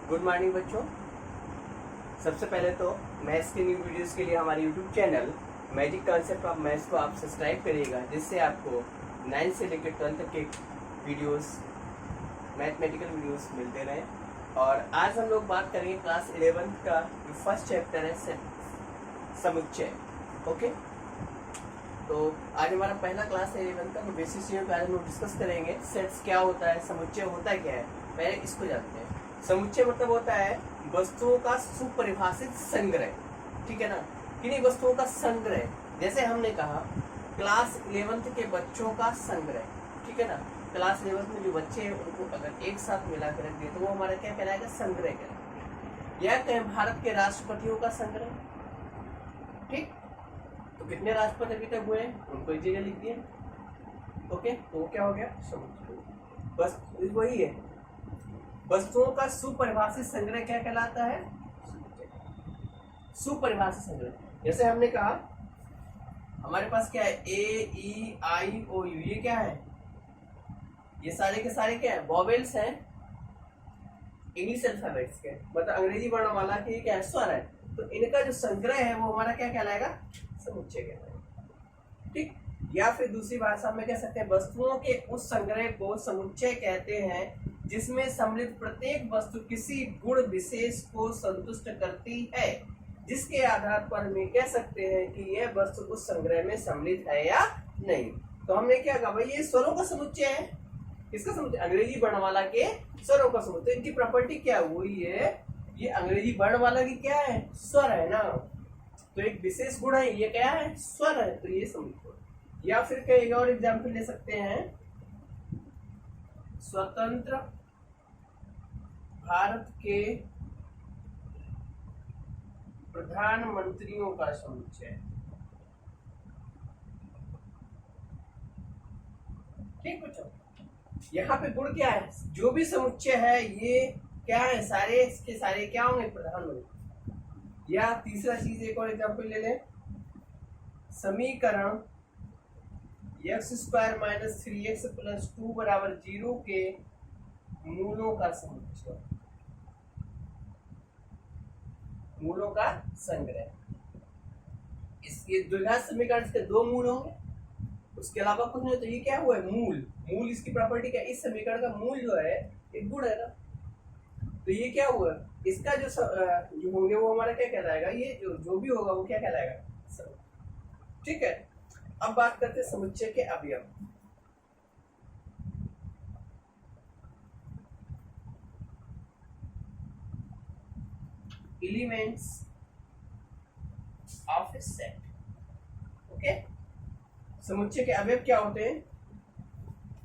Good morning बच्चों। सबसे पहले तो मैथ्स के न्यू वीडियोस के लिए हमारे YouTube channel magic concept of maths को आप सब्सक्राइब करिएगा, जिससे आपको 9 से लेकर 12 तक के वीडियोस, मैथमेटिकल वीडियोस मिलते रहें। और आज हम लोग बात करेंगे क्लास 11 का जो फर्स्ट चैप्टर है समुच्चय। ओके, तो आज हमारा पहला क्लास है 11 का। तो बेसिस चीज़ों पे आज हम लोग डिस्कस करेंगे। सेट्स क्या होता है, समुच्चय होता है क्या है, पहले इसको जानते हैं। समुच्चय मतलब होता है वस्तुओं का सुपरिभाषित संग्रह, ठीक है ना, किन्हीं वस्तुओं का संग्रह। जैसे हमने कहा क्लास 11th के बच्चों का संग्रह, ठीक है ना। क्लास 11th में जो बच्चे हैं उनको अगर एक साथ मिला कर रख दिए तो वो हमारा क्या कहलाएगा, संग्रह कहलाएगा। या कहें भारत के राष्ट्रपतियों का संग्रह, ठीक। तो कितने राष्ट्रपति अभी तक हुए हैं उनको एक जगह लिख दिए। ओके, तो वो क्या हो गया, समुच्चय। बस वही है, वस्तुओं का सुपरिभाषित संग्रह क्या कहलाता है, सुपरिभाषित संग्रह। जैसे हमने कहा हमारे पास क्या है, ए ई आई ओ यू, ये क्या है, ये सारे के सारे क्या है, वॉवेल्स हैं, इंग्लिश अल्फाबेट्स के, मतलब अंग्रेजी वर्णमाला के क्या है, स्वर है। तो इनका जो संग्रह है वो हमारा क्या कहलाएगा, समुच्चय कहलाएगा, ठीक। या फिर दूसरी भाषा में कह सकते हैं वस्तुओं के उस संग्रह को समुच्चय कहते हैं जिसमें सम्मिलित प्रत्येक वस्तु किसी गुण विशेष को संतुष्ट करती है, जिसके आधार पर हम कह सकते हैं कि यह वस्तु उस संग्रह में सम्मिलित है या नहीं। तो हमने क्या कहा भाई, ये स्वरों का समुच्चय है। किसका समुच्चय, अंग्रेजी वर्णमाला के स्वरों का समुच्चय। इनकी प्रॉपर्टी क्या हुई है, ये अंग्रेजी वर्णमाला की क्या है, स्वर है ना, तो एक विशेष गुण है, ये क्या है, स्वर है, तो ये समुच्चय। या फिर कई और एग्जाम्पल ले सकते हैं, स्वतंत्र भारत के प्रधानमंत्रियों का समुच्चय, ठीक बच्चों। यहाँ पे गुण क्या है, जो भी समुच्चय है ये क्या है, सारे इसके सारे क्या होंगे, प्रधानमंत्री। या तीसरा चीज, एक और एग्जाम्पल ले लें, समीकरण x² - 3x + 2 = 0 के मूलों का समुच्चय, मूलों का संग्रह। ये द्विघात समीकरण के दो मूल होंगे, उसके अलावा कुछ नहीं। तो ये क्या हुआ है, मूल। मूल इसकी प्रॉपर्टी क्या है, इस समीकरण का मूल जो है एक गुण है ना। तो ये क्या हुआ, इसका जो होंगे वो हमारा क्या कहलाएगा, ये जो भी होगा वो क्या कहलाएगा, ठीक है। अब बात करते हैं समुच्चय के अवयव। Elements of A set. Okay, समुच्चय के अवयव क्या होते हैं,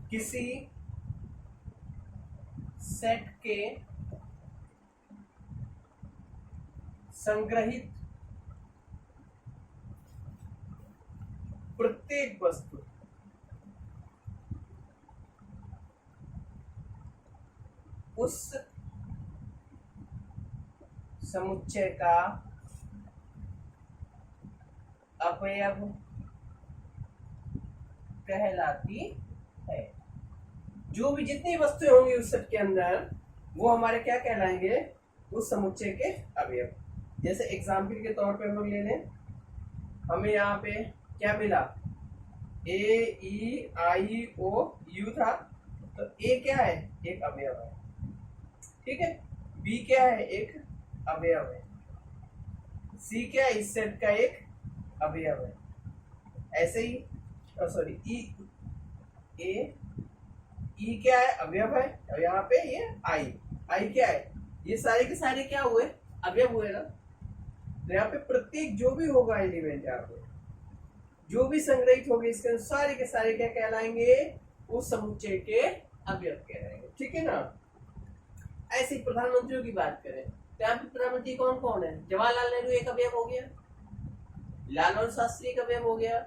किसी सेट के संग्रहित प्रत्येक वस्तु उस समुच्चय का अवयव कहलाती है। जो भी जितनी वस्तुएं होंगी उस सेट के अंदर वो हमारे क्या कहलाएंगे, उस समुच्चय के अवयव। जैसे एग्जाम्पल के तौर पे हम लोग ले लें, हमें यहाँ पे क्या मिला, ए ई आई ओ यू था, तो ए क्या है, एक अवयव है, ठीक है। बी क्या है, एक अवयव है। सी क्या है, इस सेट का एक अवयव है। ऐसे ही सॉरी ई क्या है, अवयव है। और यहाँ पे ये आई क्या है, ये सारे के सारे क्या हुए, अवयव हुए ना। तो यहाँ पे प्रत्येक जो भी होगा एलिमेंट, यहाँ पे जो भी संग्रहित होंगे इसके सारे के सारे क्या कहलाएंगे, उस समुच्चय के अवयव कहलाएंगे, ठीक है ना। ऐसे प्रधानमंत्रियों की बात करें तो यहाँ पे प्रधानमंत्री कौन कौन है, जवाहरलाल नेहरू एक अवयव हो गया, लाल बहादुर शास्त्री एक अवयव हो गया,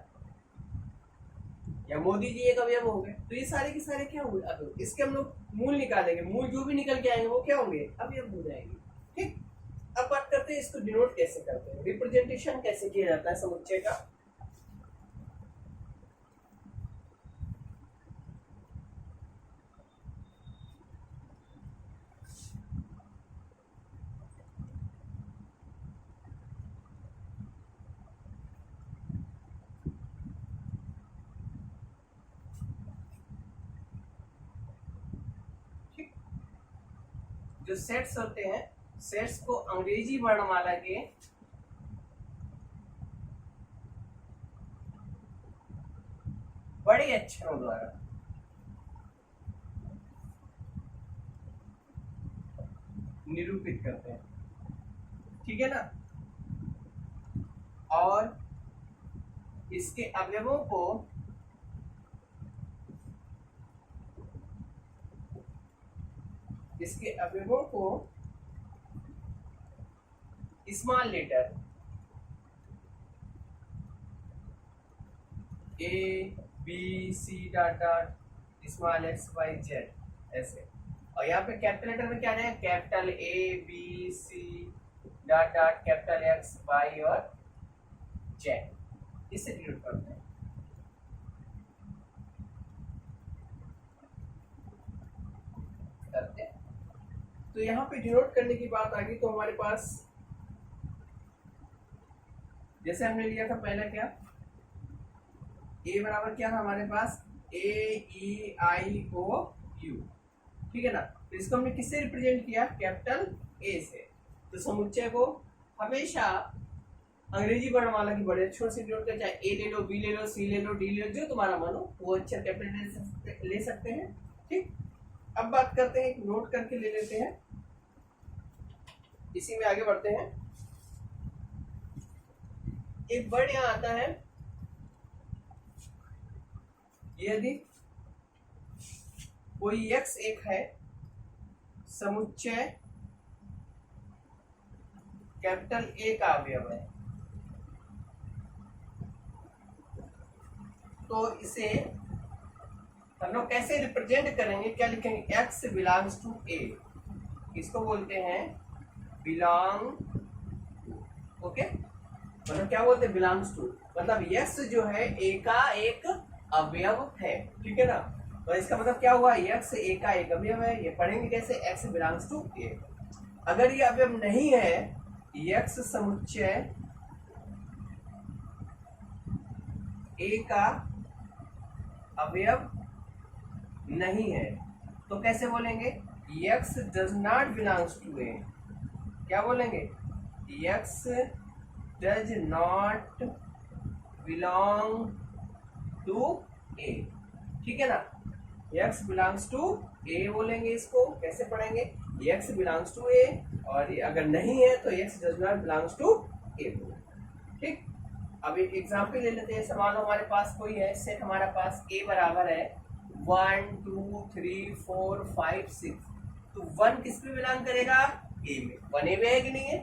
या मोदी जी एक अवयव हो गए। तो ये सारे के सारे क्या हुए, अवयव। इसके हम लोग मूल निकालेंगे, मूल जो भी निकल के आएंगे वो क्या होंगे, अवयव हो जाएंगे, ठीक। अब बात करते हैं इसको डिनोट कैसे करते हैं, रिप्रेजेंटेशन कैसे किया जाता है समुच्चय का। जो सेट्स होते हैं, सेट्स को अंग्रेजी वर्णमाला के बड़े अक्षरों द्वारा निरूपित करते हैं, ठीक है ना। और इसके अवयवों को small letter a B C dot dot small x y z ऐसे, और यहाँ पे कैपिटल लेटर में क्या है, capital A B C dot dot capital X Y और जेड, इससे डिनोट करते हैं। तो यहाँ पे डिनोट करने की बात आ गई, तो हमारे पास जैसे हमने लिया था पहला क्या, ए बराबर क्या था हमारे पास, ए ई आई ओ यू, ठीक है ना। तो इसको हमने किससे रिप्रेजेंट किया, कैपिटल ए से। तो समुच्चय को हमेशा अंग्रेजी वर्णमाला की बड़े अक्षरों से डिनोट कर, चाहे ए ले लो, बी ले लो, सी ले लो, डी ले लो, जो तुम्हारा मन हो वो अक्षर कैपिटल ले सकते हैं, ठीक। अब बात करते हैं, नोट करके ले लेते हैं, इसी में आगे बढ़ते हैं। एक वर्ड यहां आता है, यदि कोई x एक है, समुच्चय कैपिटल ए का अवयव है, तो इसे हम लोग कैसे रिप्रेजेंट करेंगे, क्या लिखेंगे, x बिलोंग्स टू ए, इसको बोलते हैं बिलोंग, ओके, मतलब क्या बोलते हैं, बिलोंग्स टू, मतलब x जो है ए का एक अवयव है, ठीक है ना। तो इसका मतलब क्या हुआ, x ए का एक अवयव है, ये पढ़ेंगे कैसे, x बिलोंग्स टू ए। अगर ये अवयव नहीं है, x समुच्चय ए का अवयव नहीं है, तो कैसे बोलेंगे, x does not belongs to A, क्या बोलेंगे, x does not belong to A, ठीक है ना। x बिलोंग्स टू ए बोलेंगे, इसको कैसे पढ़ेंगे, x बिलोंग्स टू ए, और अगर नहीं है तो x does not belongs to A, ठीक। अब एक एग्जांपल ले लेते हैं, समान हमारे पास कोई है सेट, हमारे पास a बराबर है 1 2 3 4 5 6, तो 1 किस पे बिलोंग करेगा, a में, 1 a में है कि नहीं है,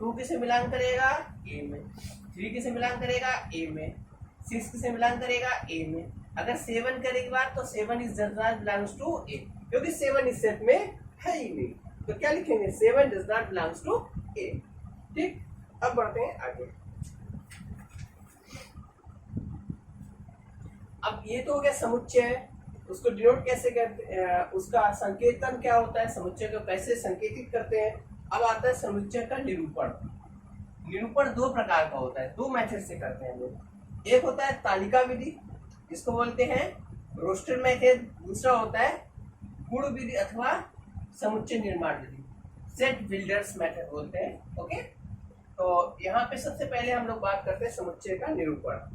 2 किसे बिलोंग करेगा, a में, 3 किसे बिलोंग करेगा, a में, 6 किसे बिलोंग करेगा, a में। अगर 7 करेगी बात, तो 7 is does not belongs to a, क्योंकि 7 इस सेट में है ही नहीं, तो क्या लिखेंगे, 7 does not belongs to a, ठीक। अब बढ़ते हैं आगे। अब ये तो हो गया समुच्चय, उसको डिनोट कैसे करते हैं, उसका संकेतन क्या होता है, समुच्चय को कैसे संकेतित करते हैं। अब आता है समुच्चय का निरूपण। निरूपण दो प्रकार का होता है, दो मेथड से करते हैं लोग। एक होता है तालिका विधि, इसको बोलते हैं रोस्टर मेथड, दूसरा होता है गुण विधि अथवा समुच्चय निर्माण विधि, सेट बिल्डर्स मेथड बोलते हैं, ओके। तो यहाँ पे सबसे पहले हम लोग बात करते हैं समुच्चय का निरूपण।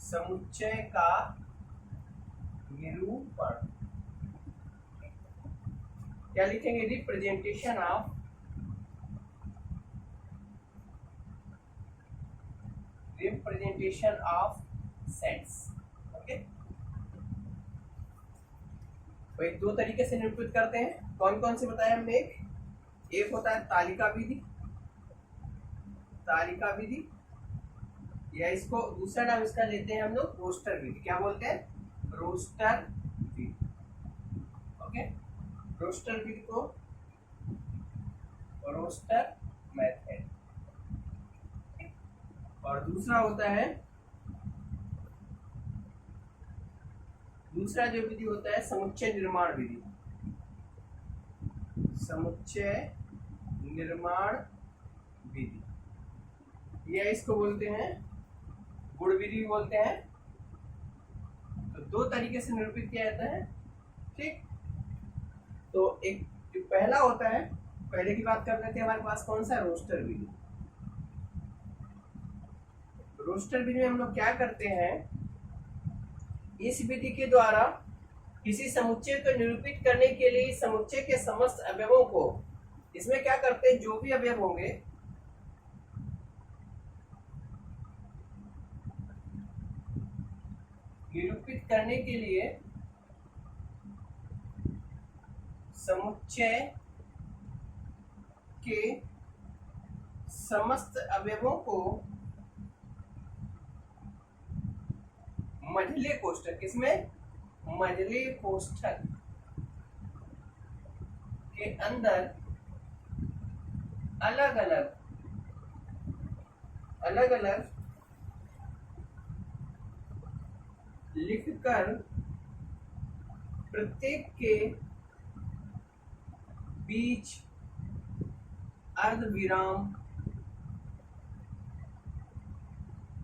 समुच्चय का निरूपण क्या लिखेंगे, रिप्रेजेंटेशन ऑफ सेट्स, ओके। भाई दो तरीके से निरूपित करते हैं, कौन कौन से बताया हमने, एक होता है तालिका विधि, या इसको दूसरा नाम इसका लेते हैं हम लोग रोस्टर विधि, क्या बोलते हैं, रोस्टर विधि, ओके। रोस्टर विधि को रोस्टर मेथड, और दूसरा होता है, दूसरा जो विधि होता है समुच्चय निर्माण विधि, समुच्चय निर्माण विधि, या इसको बोलते हैं गुण विधि बोलते हैं। तो दो तरीके से निरूपित किया जाता है, ठीक। तो एक जो पहला होता है, पहले की बात कर रहे थे, हमारे पास कौन सा रोस्टर विधि। रोस्टर विधि में हम लोग क्या करते हैं, इस विधि के द्वारा किसी समुच्चय को निरूपित करने के लिए समुच्चय के समस्त अवयवों को, इसमें क्या करते हैं, जो भी अवयव होंगे निरूपित करने के लिए समुच्चय के समस्त अवयवों को मझले कोष्ठक, किसमें, मझले कोष्ठक के अंदर अलग अलग लिखकर प्रत्येक के बीच अर्धविराम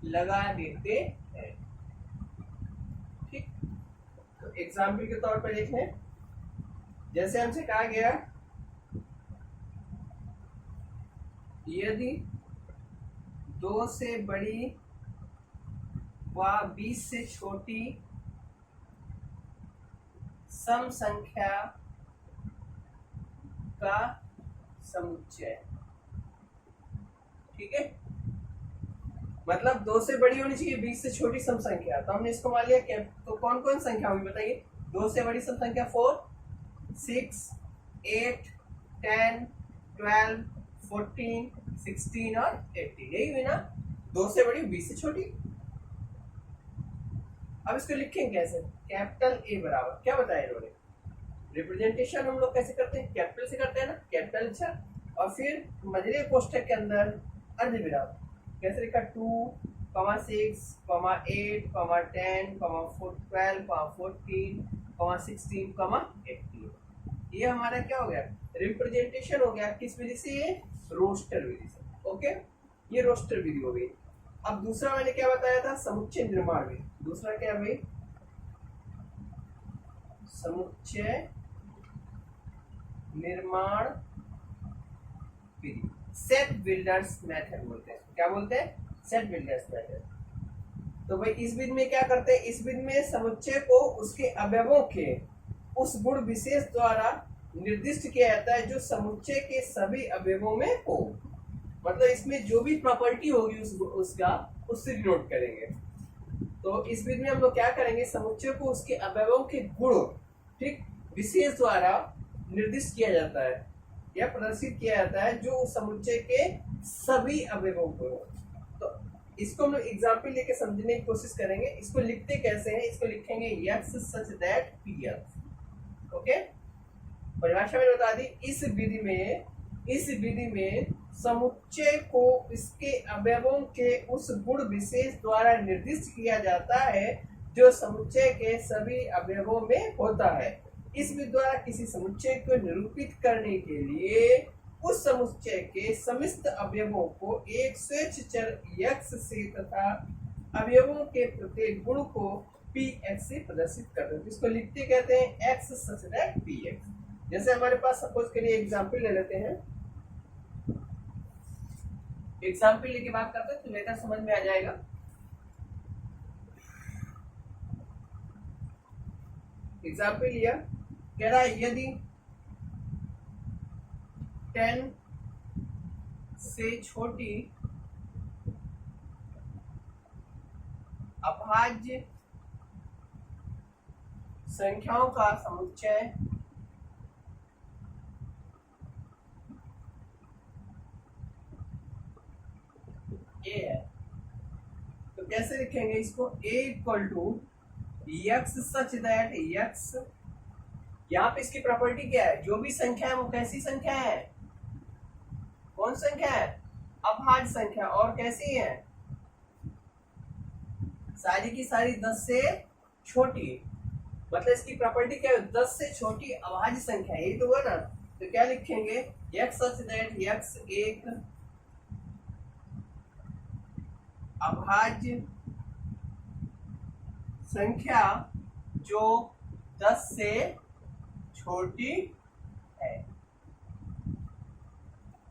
लगा देते हैं। ठीक, तो एग्जाम्पल के तौर पर देखें, जैसे हमसे कहा गया, यदि 2 से बड़ी व 20 से छोटी सम संख्या का समुच्चय, ठीक है, मतलब 2 से बड़ी होनी चाहिए, 20 से छोटी सम संख्या, तो हमने इसको मान लिया क्या, तो कौन कौन संख्या होगी बताइए। 2 से बड़ी सम संख्या 4, 6, 8, 10, 12, 14, 16 और 18, यही हुई ना, 2 से बड़ी 20 से छोटी। अब इसको लिखेंगे कैसे, कैपिटल ए बराबर, क्या बताया इन्होंने, रिप्रेजेंटेशन हम लोग कैसे करते हैं, कैपिटल से करते हैं ना, कैपिटल अच्छा, और फिर मझले कोष्ठक के अंदर अर्धविराम, कैसे लिखा, 2, 6, 8, 10, 12, 14, 16, 18, ये हमारा क्या हो गया, रिप्रेजेंटेशन हो गया, किस विधि से, ये रोस्टर विधि से। ओके, ये रोस्टर विधि हो गई। अब दूसरा मैंने क्या बताया था, समुच्चय निर्माण विधि। दूसरा क्या भाई, समुच्चय निर्माण विधि, सेट बिल्डर्स मेथड बोलते हैं। क्या बोलते हैं, सेट बिल्डर्स मेथड। तो भाई इस विधि में क्या करते हैं, इस विधि में समुच्चय को उसके अवयवों के उस गुण विशेष द्वारा निर्दिष्ट किया जाता है जो समुच्चय के सभी अवयवों में हो, मतलब इसमें जो भी प्रॉपर्टी होगी उसका, उससे डिनोट करेंगे। तो इस विधि में हम लोग क्या करेंगे, समुच्चय को उसके अवयवों के गुण, ठीक, विशेष द्वारा निर्दिष्ट किया जाता है या प्रदर्शित किया जाता है जो उस समुच्चय के सभी अवयवों को हो। तो इसको हम लोग एग्जाम्पल लेके समझने की कोशिश करेंगे। इसको लिखते कैसे हैं, इसको लिखेंगे x such that p। Okay, परिभाषा में बता दी, इस विधि में समुच्चय को इसके अवयवों के उस गुण विशेष द्वारा निर्दिष्ट किया जाता है जो समुच्चय के सभी अवयवों में होता है। इस विधि द्वारा किसी समुच्चय को निरूपित करने के लिए उस समुच्चय के समस्त अवयवों को एक स्वच्छ चर x से तथा अवयवों के प्रत्येक गुण को px से प्रदर्शित करते हैं। इसको लिखते कहते हैं x such that px। जैसे हमारे पास सपोज के लिए एग्जाम्पल ले लेते हैं, एग्जाम्पल लेके बात करते हैं तो बेहतर समझ में आ जाएगा। एग्जाम्पल लिया, कह रहा है यदि 10 से छोटी अभाज्य संख्याओं का समुच्चय ए है, तो कैसे लिखेंगे इसको, a equal to x such that x, यहाँ पे इसकी प्रॉपर्टी क्या है, जो भी संख्या है वो कैसी संख्या है, कौन संख्या है, अभाज्य संख्या, और कैसी है, सारी की सारी 10 से छोटी, मतलब इसकी प्रॉपर्टी क्या है, 10 से छोटी अभाज्य संख्या, यही तो हुआ ना। तो क्या लिखेंगे, x सच दैट x एक अभाज्य संख्या जो 10 से छोटी है।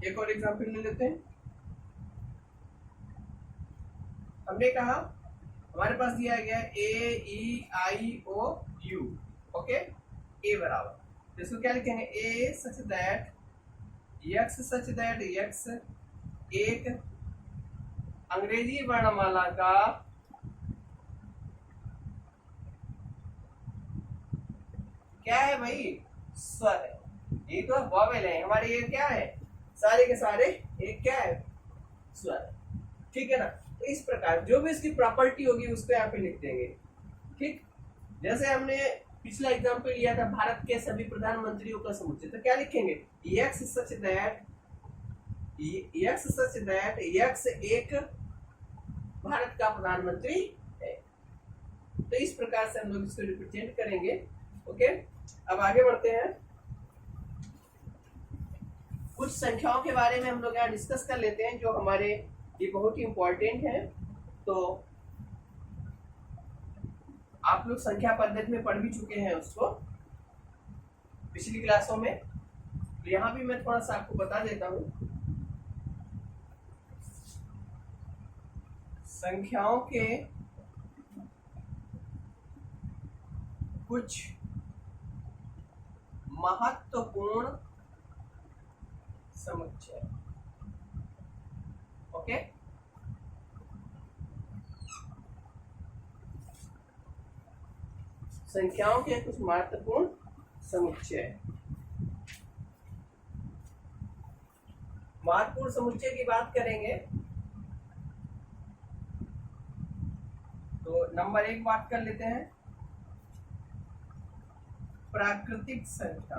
एक और एग्जांपल ले लेते हैं। हमने कहा हमारे पास दिया गया ए ई आई ओ यू, ओके, ए बराबर, तो इसको क्या लिखेंगे, ए सच दैट यक्स एक अंग्रेजी वर्णमाला का क्या है भाई, स्वर है। ये तो वॉवेल है हमारे, ये क्या है, सारे के सारे एक क्या है, स्वर, ठीक है ना। तो इस प्रकार जो भी इसकी प्रॉपर्टी होगी उसको यहाँ पे लिख देंगे, ठीक। जैसे हमने पिछला एग्जाम्पल लिया था भारत के सभी प्रधानमंत्रियों का समुच्चय, तो क्या लिखेंगे, यक्स सच दैट यक्स एक भारत का प्रधानमंत्री है। तो इस प्रकार से हम लोग इसको रिप्रेजेंट करेंगे, ओके। अब आगे बढ़ते हैं, कुछ संख्याओं के बारे में हम लोग यहाँ डिस्कस कर लेते हैं जो हमारे ये बहुत ही इंपॉर्टेंट है। तो आप लोग संख्या पद्धति में पढ़ भी चुके हैं उसको पिछली क्लासों में, तो यहाँ भी मैं थोड़ा सा आपको बता देता हूँ। संख्याओं के कुछ महत्वपूर्ण समुच्चय, ओके। संख्याओं के कुछ महत्वपूर्ण समुच्चय, महत्वपूर्ण समुच्चय की बात करेंगे तो नंबर एक बात कर लेते हैं, प्राकृतिक संख्या।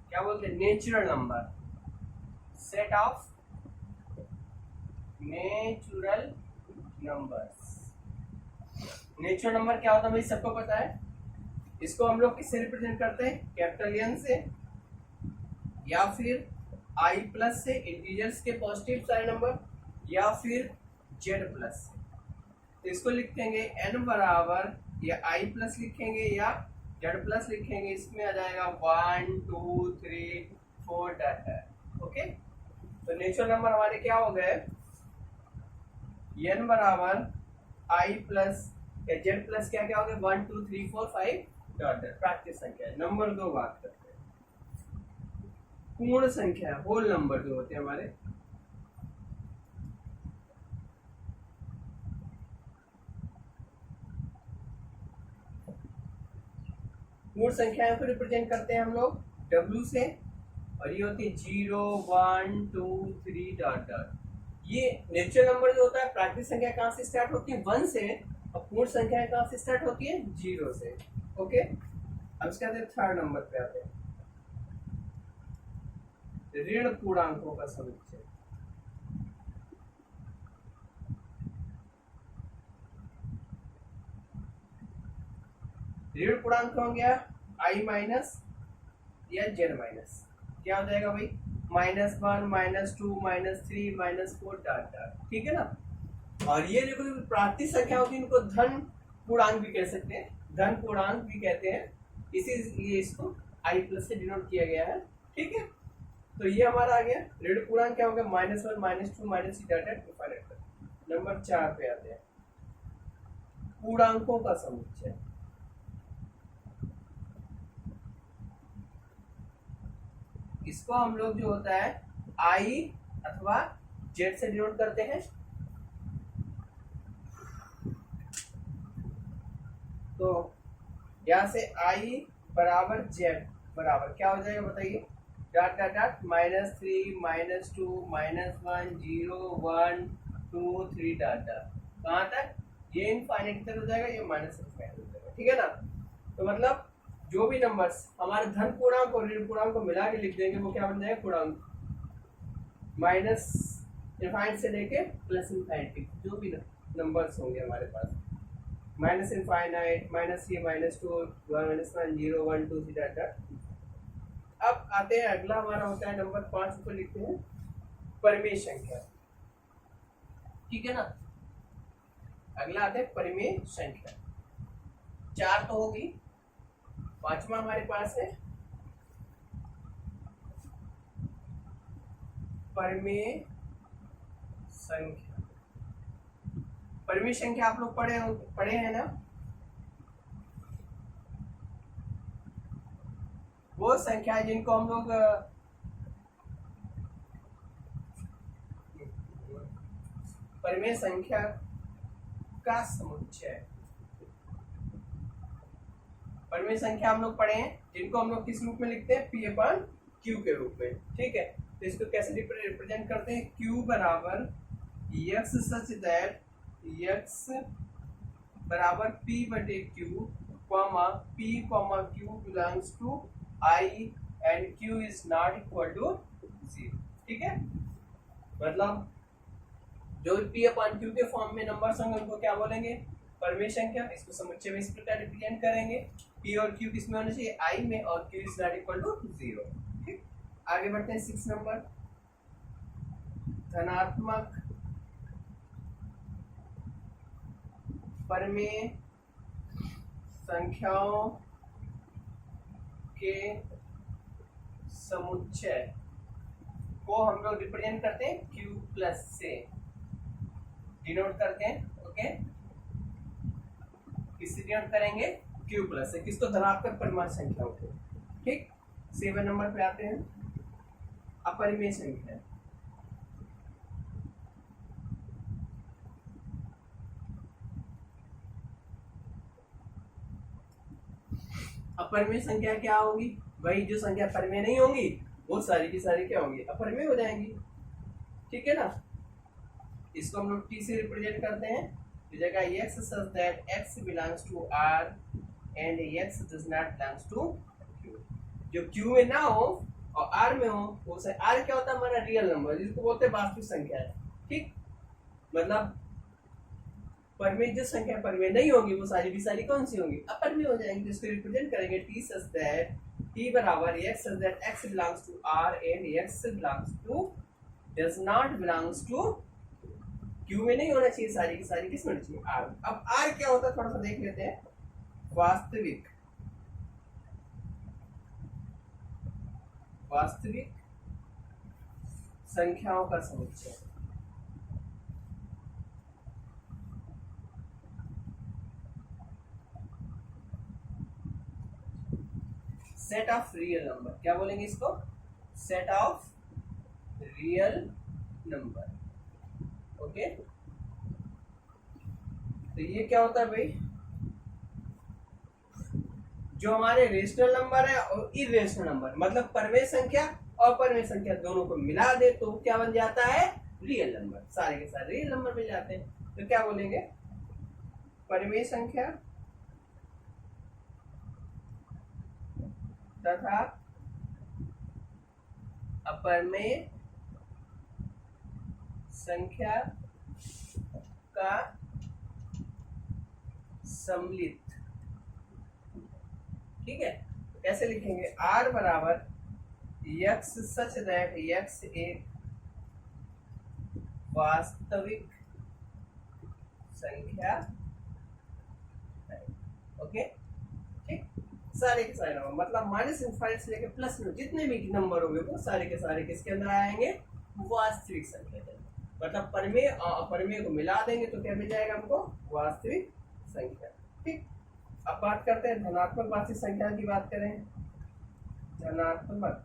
क्या बोलते हैं, natural number, set of natural numbers. Natural number क्या होता है भाई, सबको पता है। इसको हम लोग किससे रिप्रेजेंट करते हैं, कैपिटल एन से, या फिर आई प्लस से, इंटीजर्स के पॉजिटिव सारे नंबर, या फिर जेड प्लस से। तो इसको लिखेंगे एन बराबर, या आई प्लस लिखेंगे या जेड प्लस लिखेंगे, इसमें आ जाएगा 1 2 3 4 डाटा, ओके। तो नेचुरल नंबर हमारे क्या हो गए, एन बराबर आई प्लस या जेड प्लस क्या क्या हो गए, 1 2 3 4 5 डॉट। प्राकृतिक संख्या। नंबर दो बात करते हैं, पूर्ण संख्या, होल नंबर जो होते हैं हमारे। पूर्ण संख्याओं को रिप्रेजेंट करते हैं हम लोग W से, और ये होती है 0 1 2 3 डॉट डॉट। ये नेचुरल नंबर जो होता है, प्राकृतिक संख्या कहाँ से स्टार्ट होती है, 1 से, और पूर्ण संख्या कहाँ से स्टार्ट होती है, 0 से, ओके। अब इसके बाद थर्ड नंबर पे आते हैं, ऋण पूर्णांकों का समुच्चय। ऋण पूर्णांक हो गया आई माइनस या जेड माइनस, क्या हो जाएगा भाई, -1 -2 -3 -4 डॉट डॉट, ठीक है ना। और ये जो प्राकृतिक संख्या होती है इनको धन पूर्णांक भी कह सकते हैं, धन पूर्णांक भी कहते हैं, इसीलिए इसको आई प्लस से डिनोट किया गया है, ठीक है। तो ये हमारा आ गया ऋण पूर्णांक, क्या हो गया, -1 -2 -3 डॉट डॉट। नंबर 4 पे आते हैं, पूर्णांकों का समुच्चय। इसको हम लोग जो होता है आई अथवा जेड से डिनोट करते हैं। तो यहाँ से आई बराबर जेड बराबर क्या हो जाएगा बताइए, dot dot dot -3 -2 -1 0 1 2 3 dot dot, कहाँ तक, ये इनफाइनाइट तक हो जाएगा, ये माइनस इनफाइनाइट हो जाएगा, ठीक है ना। तो मतलब जो भी नंबर्स हमारे धन पूर्णांक और ऋण पूर्णांक को मिला के लिख देंगे वो क्या बन जाएगा, पूर्णांक, माइनस इनफाइनाइट से लेके प्लस इनफाइनाइट, जो भी नंबर्स होंगे हमारे पास, माइनस इनफाइनाइट, -3 -2 1 -1 0 1 2 3 डॉट डॉट। अब आते हैं, अगला हमारा होता है नंबर 5 को लिखते हैं, परिमेय संख्या। ठीक है ना। अगला आता है परिमेय संख्या। 4 तो होगी, 5वां हमारे पास है परिमेय संख्या। परिमेय संख्या आप लोग पढ़े हैं ना। वो संख्या है जिनको हम लोग परिमेय संख्या का समुच्चय, परिमेय संख्या हम लोग पढ़े हैं जिनको हम लोग किस रूप में लिखते हैं, P/Q के रूप में। ठीक है, तो इसको कैसे रिप्रेजेंट करते हैं, Q बराबर x सच दैट x बराबर P/Q, P, Q belongs to I and Q is not equal to 0। ठीक है, मतलब जो P/Q के फॉर्म में नंबर्स होंगे उनको क्या बोलेंगे, परिमेय संख्या। इसको समुच्चय में इस प्रकार रिप्रेजेंट करेंगे, P और Q किस में होना चाहिए, I में, और Q is not equal to 0। ठीक, आगे बढ़ते हैं 6 नंबर। धनात्मक परिमेय संख्याओं के समुच्चय को हम लोग रिप्रेजेंट करते हैं Q प्लस से, डिनोट करते हैं। ओके, किससे डिनोट करेंगे, Q प्लस से। किसको, धनात्मक परिमाण संख्याओं को। ठीक, 7 नंबर पे आते हैं, अपरिमेय संख्या। अपरिमेय संख्या क्या होगी, वही जो संख्या परिमेय नहीं होंगी वो सारी की सारी क्या होंगी, अपरिमेय हो जाएंगी। ठीक है ना, इसको हम लोग T से रिप्रेजेंट करते हैं। तो जगह x such that x belongs to R and x does not belongs to Q। जो Q में ना हो और R में हो, वो से R क्या होता है, हमारा रियल नंबर, जिसको बोलते हैं वास्तविक संख्या है। ठीक, मतलब परिमेय जो संख्या परिमेय नहीं होगी वो सारी की सारी कौन सी होंगी, अपरिमेय हो जाएंगी। तो इसको रिप्रेजेंट करेंगे T such that T बराबर x such that x belongs to R and x belongs to does not belongs to Q में नहीं होना चाहिए, सारी की सारी किस में होनी चाहिए, R। अब R क्या होता है थोड़ा सा देख लेते हैं। वास्तविक संख्याओं का समुच्चय। सेट ऑफ रियल नंबर, क्या बोलेंगे इसको, set of real number. Okay, तो ये क्या होता है भाई, जो हमारे रेशनल नंबर है और इरेशनल नंबर, मतलब परिमेय संख्या और परिमेय संख्या दोनों को मिला दे तो क्या बन जाता है, रियल नंबर। सारे के सारे रियल नंबर मिल जाते हैं। तो क्या बोलेंगे, परिमेय संख्या तथा अपरिमेय संख्या का सम्मिलित। ठीक है, कैसे लिखेंगे, R बराबर x सच दैट x एक वास्तविक संख्या है। ओके, ठीक, सारे के सारे नंबर, मतलब -∞ से लेकर +∞ जितने भी नंबर होंगे वो सारे के सारे किसके अंदर आएंगे, वास्तविक संख्या के अंदर। मतलब परिमेय और अपरिमेय को मिला देंगे तो क्या मिल जाएगा हमको, वास्तविक संख्या। ठीक, अब बात करते हैं धनात्मक वास्तविक संख्या की। बात करें धनात्मक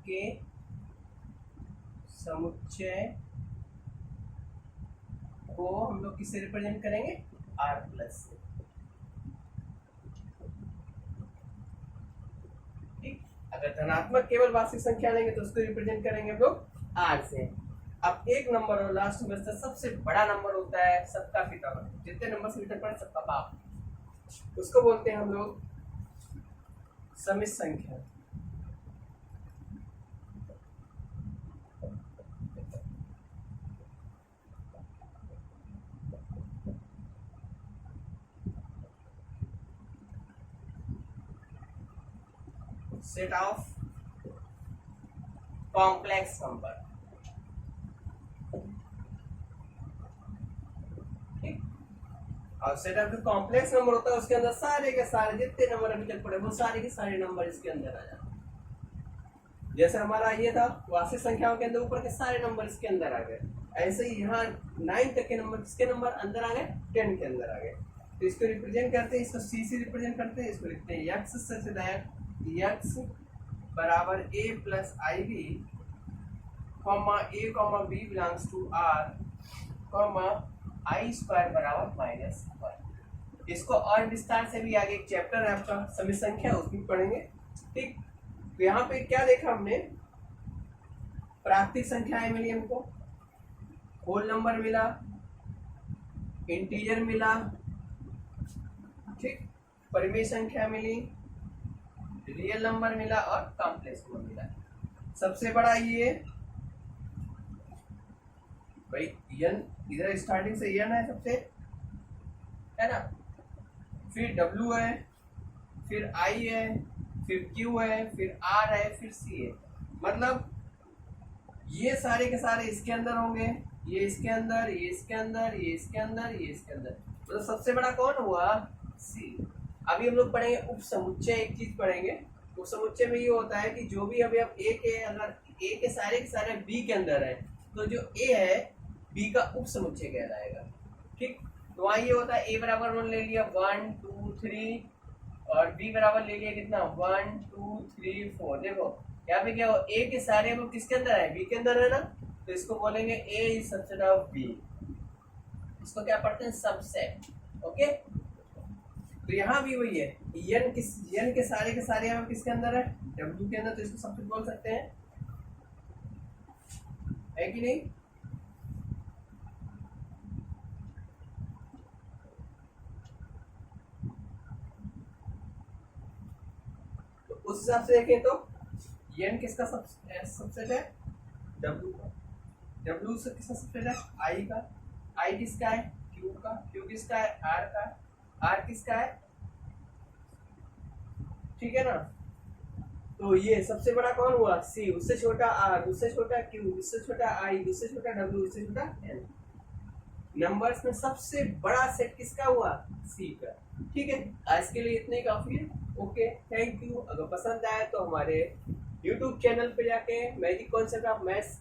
के समुच्चय को हम लोग किससे रिप्रेजेंट करेंगे, R प्लस से। ठीक, अगर धनात्मक केवल वास्तविक संख्या लेंगे तो उसको रिप्रेजेंट करेंगे हम लोग R से। अब एक नंबर और लास्ट में सबसे बड़ा नंबर होता है सबका पिता, जितने नंबर से मीटर पर सबका बाप, उसको बोलते हैं हम लोग समित संख्या। Set of complex number. ठीक, और सेट ऑफ जो कॉम्प्लेक्स नंबर होता है उसके अंदर सारे के सारे जितने नंबर अभी तक पड़े वो सारे के सारे नंबर इसके अंदर आ जाते हैं। जैसे हमारा ये था वास्तविक संख्याओं के अंदर ऊपर के सारे नंबर इसके अंदर आ गए, ऐसे ही यहाँ 9 तक के नंबर किसके नंबर अंदर आ गए, 10 के अंदर आ गए। तो इसको रिप्रेजेंट करते हैं, इसको सी से रिप्रेजेंट करते हैं, इसको लिखते हैं x से x बराबर a plus i b comma a comma b belongs to r comma i square बराबर -1। इसको और विस्तार से भी आगे एक चैप्टर है आपका समित संख्या, उसमें पढ़ेंगे। ठीक, तो यहाँ पे क्या देखा हमने, प्राकृतिक संख्याएं मिली हमको, होल नंबर मिला, इंटीजर मिला, ठीक, परिमेय संख्या मिली, रियल नंबर मिला और कॉम्प्लेक्स नंबर मिला। सबसे बड़ा ये भाई n, इधर स्टार्टिंग से n है सबसे, है ना, फिर w है, फिर i है, फिर q है, फिर r है, फिर c है। मतलब ये सारे के सारे इसके अंदर होंगे, ये इसके अंदर, ये इसके अंदर, ये इसके अंदर, ये इसके अंदर, मतलब सबसे बड़ा कौन हुआ, सी। अभी हम लोग पढ़ेंगे उप समुच्चय, एक चीज पढ़ेंगे। उप समुच्चय में ये होता है कि जो भी अभी अब ए के, अगर ए के सारे बी के अंदर है तो जो ए है बी का उप समुच्चय कहलाएगा। ठीक, तो वहाँ ये होता है ए बराबर 1 ले लिया, 1 2 3, और बी बराबर ले लिया कितना, 1 2 3 4। देखो यहाँ पे क्या हो, ए के सारे वो किसके अंदर है, बी के अंदर है ना, तो इसको बोलेंगे ए इज सबसेट ऑफ बी। इसको क्या पढ़ते हैं, सबसेट। ओके, तो यहाँ भी वही है, n के सारे यहाँ किसके अंदर है, w के अंदर, तो इसको सबसेट बोल सकते हैं, है कि नहीं। तो उस हिसाब से देखें तो n किसका सबसेट है, w का, w से किसका सबसेट है, i का, i किसका है, q का, q किसका है, r का, r किसका है, ठीक है ना। तो ये सबसे बड़ा कौन हुआ, c, उससे छोटा r, उससे छोटा q, उससे छोटा i, उससे छोटा w, उससे छोटा n। नंबर्स में सबसे बड़ा सेट किसका हुआ, c का। ठीक है, आज के लिए इतने ही काफी है। Okay, thank you. अगर पसंद आए तो हमारे YouTube चैनल पे जाके मैजिक कॉन्सेप्ट ऑफ मैथ्स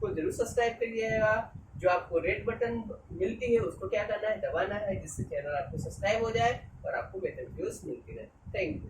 को जरूर सब्सक्राइब करिएगा। जो आपको रेड बटन मिलती है उसको क्या करना है, दबाना है, जिससे चैनल आपको सब्सक्राइब हो जाए और आपको बेहतर वीडियोस मिलती रहे। Thank you.